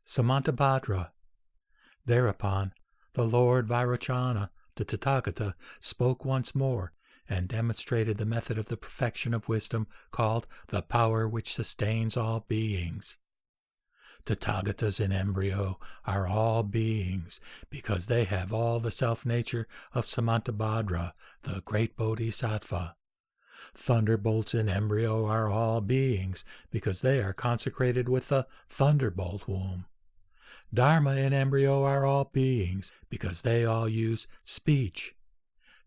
Samantabhadra. Thereupon the Lord Vairocana, the Tathagata, spoke once more and demonstrated the method of the perfection of wisdom called the power which sustains all beings. Tathagatas in embryo are all beings because they have all the self-nature of Samantabhadra, the great Bodhisattva. Thunderbolts in embryo are all beings because they are consecrated with the thunderbolt womb. Dharma in embryo are all beings because they all use speech.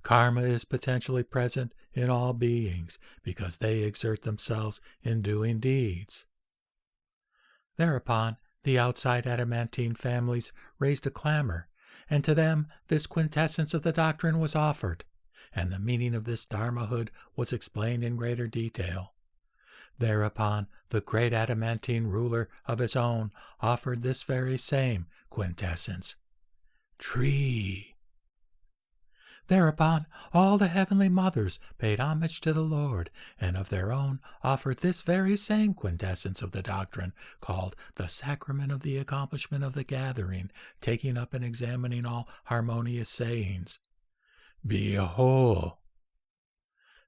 Karma is potentially present in all beings because they exert themselves in doing deeds. Thereupon, the outside adamantine families raised a clamor, and to them this quintessence of the doctrine was offered, and the meaning of this dharmahood was explained in greater detail. Thereupon, the great adamantine ruler of his own offered this very same quintessence, tree. Thereupon, all the heavenly mothers paid homage to the Lord, and of their own offered this very same quintessence of the doctrine, called the sacrament of the accomplishment of the gathering, taking up and examining all harmonious sayings. Be a whole.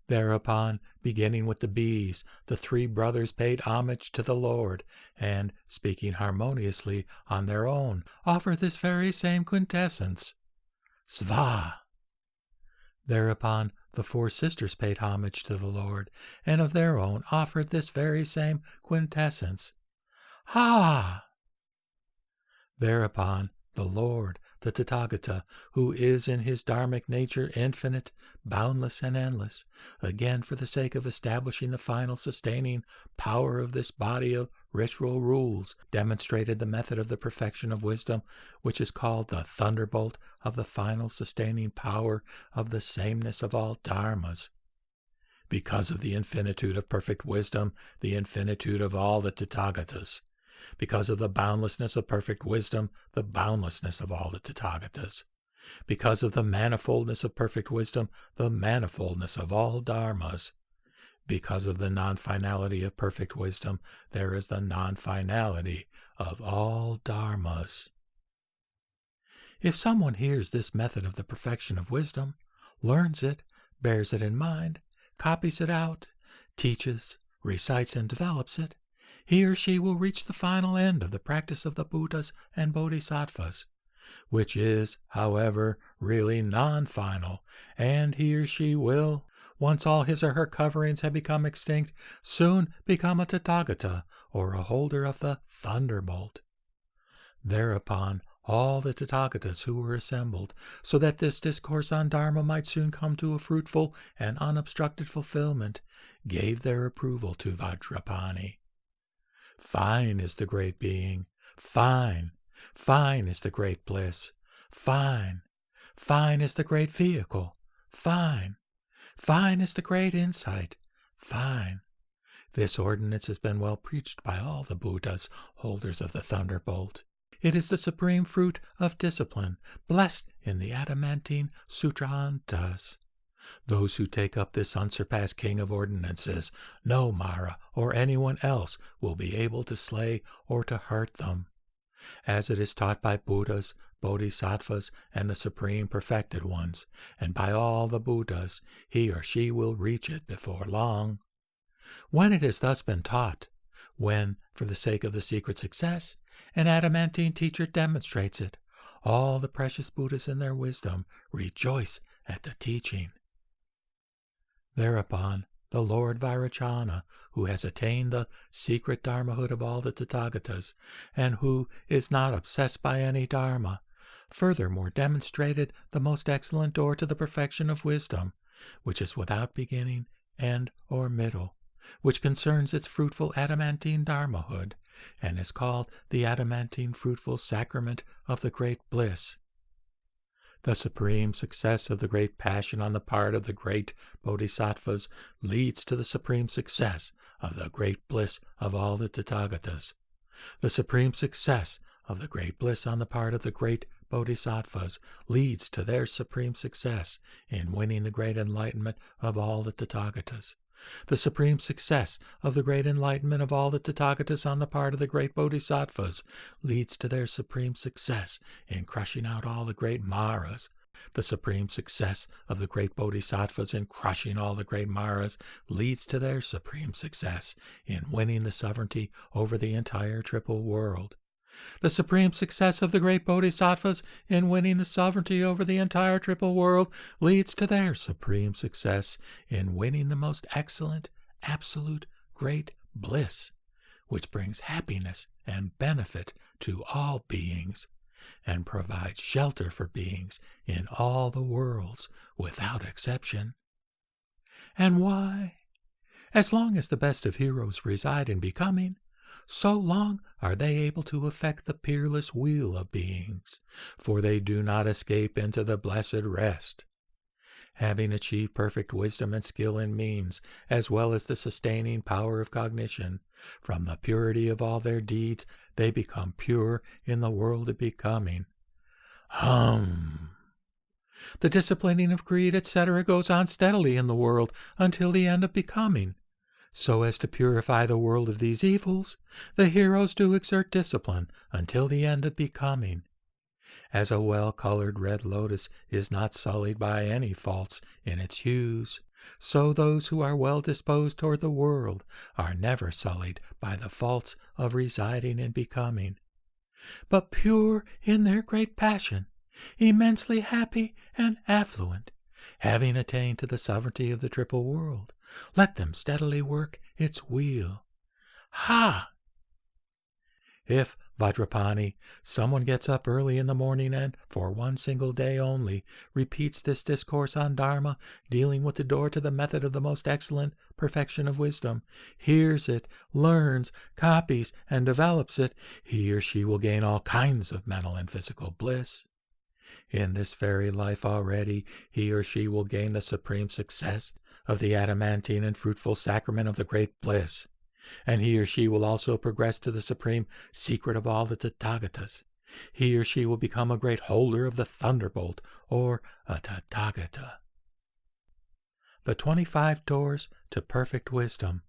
Thereupon, beginning with the bees, the three brothers paid homage to the Lord, and, speaking harmoniously on their own, offered this very same quintessence, Sva. Thereupon, the four sisters paid homage to the Lord, and of their own offered this very same quintessence, Ha! Thereupon, the Lord, the Tathagata, who is in his dharmic nature infinite, boundless, and endless, again for the sake of establishing the final sustaining power of this body of ritual rules, demonstrated the method of the perfection of wisdom, which is called the thunderbolt of the final sustaining power of the sameness of all dharmas. Because of the infinitude of perfect wisdom, the infinitude of all the Tathagatas. Because of the boundlessness of perfect wisdom, the boundlessness of all the Tathagatas. Because of the manifoldness of perfect wisdom, the manifoldness of all dharmas. Because of the non-finality of perfect wisdom, there is the non-finality of all dharmas. If someone hears this method of the perfection of wisdom, learns it, bears it in mind, copies it out, teaches, recites, and develops it, he or she will reach the final end of the practice of the Buddhas and Bodhisattvas, which is, however, really non-final, and he or she will, once all his or her coverings have become extinct, soon become a Tathagata, or a holder of the thunderbolt. Thereupon, all the Tathagatas who were assembled, so that this discourse on Dharma might soon come to a fruitful and unobstructed fulfillment, gave their approval to Vajrapani. Fine is the great being, fine, fine is the great bliss, fine, fine is the great vehicle, fine, fine is the great insight, fine. This ordinance has been well preached by all the Buddhas, holders of the thunderbolt. It is the supreme fruit of discipline, blessed in the adamantine Sutrantas. Those who take up this unsurpassed king of ordinances, no Mara or anyone else will be able to slay or to hurt them. As it is taught by Buddhas, Bodhisattvas, and the Supreme Perfected Ones, and by all the Buddhas, he or she will reach it before long. When it has thus been taught, when, for the sake of the secret success, an adamantine teacher demonstrates it, all the precious Buddhas in their wisdom rejoice at the teaching. Thereupon, the Lord Vairocana, who has attained the secret dharmahood of all the Tathagatas, and who is not obsessed by any dharma, furthermore demonstrated the most excellent door to the perfection of wisdom, which is without beginning, end, or middle, which concerns its fruitful adamantine dharmahood, and is called the adamantine fruitful sacrament of the great bliss. The supreme success of the great passion on the part of the great Bodhisattvas leads to the supreme success of the great bliss of all the Tathagatas. The supreme success of the great bliss on the part of the great Bodhisattvas leads to their supreme success in winning the great enlightenment of all the Tathagatas. The supreme success of the great enlightenment of all the Tathagatas on the part of the great Bodhisattvas leads to their supreme success in crushing out all the great Maras. The supreme success of the great Bodhisattvas in crushing all the great Maras leads to their supreme success in winning the sovereignty over the entire triple world. The supreme success of the great Bodhisattvas in winning the sovereignty over the entire triple world leads to their supreme success in winning the most excellent, absolute, great bliss, which brings happiness and benefit to all beings, and provides shelter for beings in all the worlds without exception. And why? As long as the best of heroes reside in becoming, so long are they able to effect the peerless wheel of beings, for they do not escape into the blessed rest. Having achieved perfect wisdom and skill in means, as well as the sustaining power of cognition, from the purity of all their deeds, they become pure in the world of becoming. The disciplining of greed, etc., goes on steadily in the world until the end of becoming. So as to purify the world of these evils, the heroes do exert discipline until the end of becoming. As a well-colored red lotus is not sullied by any faults in its hues, so those who are well disposed toward the world are never sullied by the faults of residing in becoming, but pure in their great passion, immensely happy and affluent, having attained to the sovereignty of the triple world. Let them steadily work its wheel. Ha! If, Vajrapani, someone gets up early in the morning and, for one single day only, repeats this discourse on Dharma, dealing with the door to the method of the most excellent perfection of wisdom, hears it, learns, copies, and develops it, he or she will gain all kinds of mental and physical bliss. In this very life already, he or she will gain the supreme success of the adamantine and fruitful sacrament of the great bliss, and he or she will also progress to the supreme secret of all the Tathagatas. He or she will become a great holder of the thunderbolt, or a Tathagata. The 25 doors to perfect wisdom.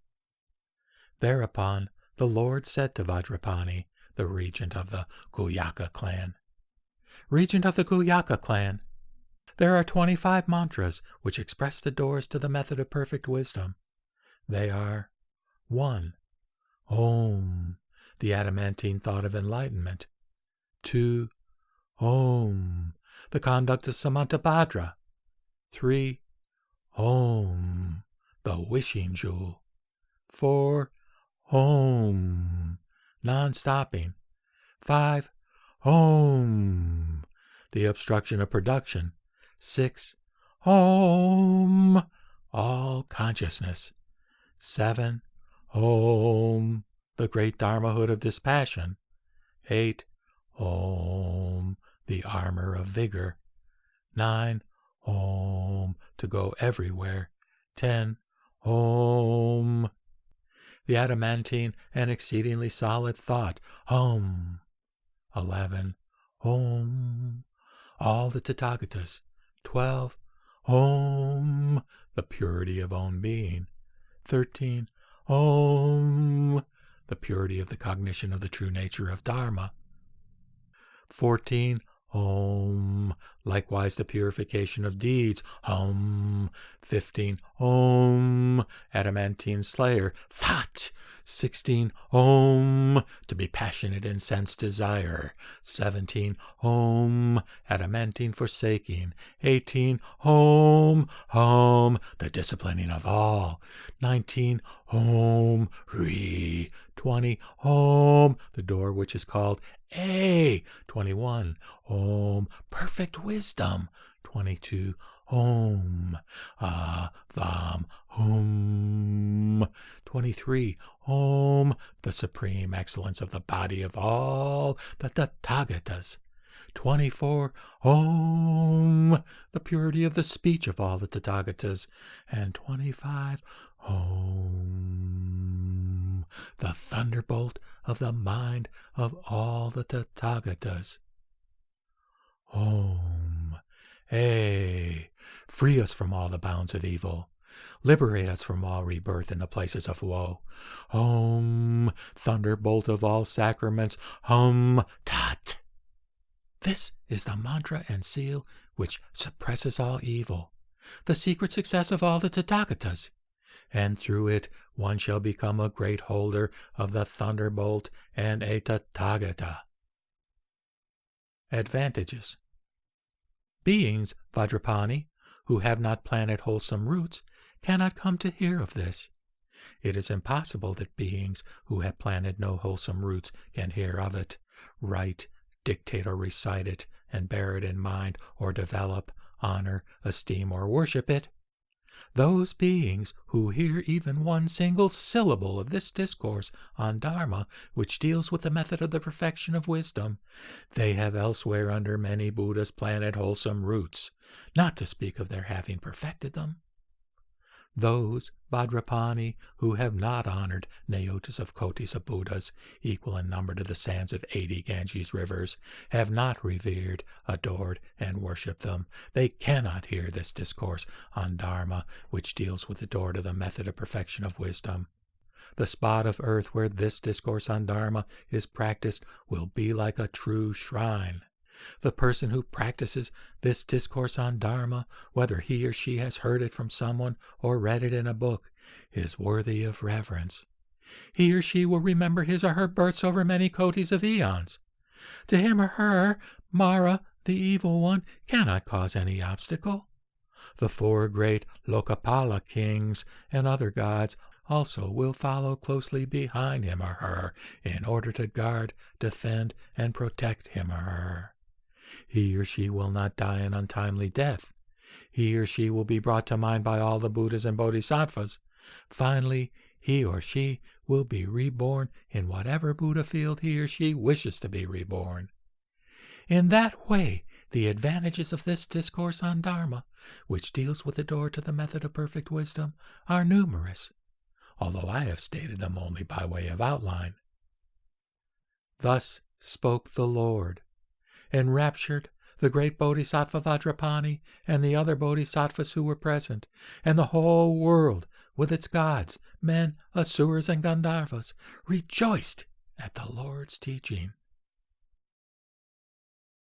Thereupon the Lord said to Vajrapani, the regent of the Guhyaka clan, Regent of the Guhyaka clan, there are 25 mantras which express the doors to the method of perfect wisdom. They are 1. Om, the adamantine thought of enlightenment. 2. Om, the conduct of Samantabhadra. 3. Om, the wishing jewel. 4. Om, non-stopping. 5. Om, the obstruction of production. 6. Om, all consciousness. 7. Om, the great Dharmahood of dispassion. 8. Om, the armor of vigor. 9. Om, to go everywhere. 10. Om, the adamantine and exceedingly solid thought. Om. 11. Om, all the Tathagatas. 12. Om, the purity of own being. 13. Om, the purity of the cognition of the true nature of Dharma. 14. Om, likewise the purification of deeds. Om. 15. Om, adamantine slayer. That. 16. Om, to be passionate in sense desire. 17. Om, adamantine forsaking. 18. Om, the disciplining of all. 19. Om, re. 20. Om, the door which is called A. 21. Om, perfect wisdom. 22. Om, Vam, Hum. 23. Om, the supreme excellence of the body of all the Tathagatas. 24. Om, the purity of the speech of all the Tathagatas. And 25. Om, the thunderbolt of the mind of all the Tathagatas. Om, free us from all the bounds of evil. Liberate us from all rebirth in the places of woe. Om, thunderbolt of all sacraments, Hum Tat. This is the mantra and seal which suppresses all evil, the secret success of all the Tathagatas, and through it one shall become a great holder of the thunderbolt and a Tathagata. Advantages. Beings, Vajrapani, who have not planted wholesome roots, cannot come to hear of this. It is impossible that beings who have planted no wholesome roots can hear of it, write, dictate, or recite it, and bear it in mind, or develop, honor, esteem, or worship it. Those beings who hear even one single syllable of this discourse on Dharma, which deals with the method of the perfection of wisdom, they have elsewhere under many Buddhas planted wholesome roots, not to speak of their having perfected them. Those, Vajrapani, who have not honored Nayotas of kotis of Buddhas, equal in number to the sands of 80 Ganges rivers, have not revered, adored, and worshipped them. They cannot hear this discourse on Dharma, which deals with the door to the method of perfection of wisdom. The spot of earth where this discourse on Dharma is practiced will be like a true shrine. The person who practices this discourse on Dharma, whether he or she has heard it from someone or read it in a book, is worthy of reverence. He or she will remember his or her births over many kotis of eons. To him or her, Mara, the evil one, cannot cause any obstacle. The 4 great Lokapala kings and other gods also will follow closely behind him or her in order to guard, defend, and protect him or her. He or she will not die an untimely death. He or she will be brought to mind by all the Buddhas and Bodhisattvas. Finally, he or she will be reborn in whatever Buddha field he or she wishes to be reborn. In that way, the advantages of this discourse on Dharma, which deals with the door to the method of perfect wisdom, are numerous, although I have stated them only by way of outline. Thus spoke the Lord. Enraptured, the great Bodhisattva Vajrapani and the other Bodhisattvas who were present, and the whole world, with its gods, men, asuras, and Gandharvas, rejoiced at the Lord's teaching.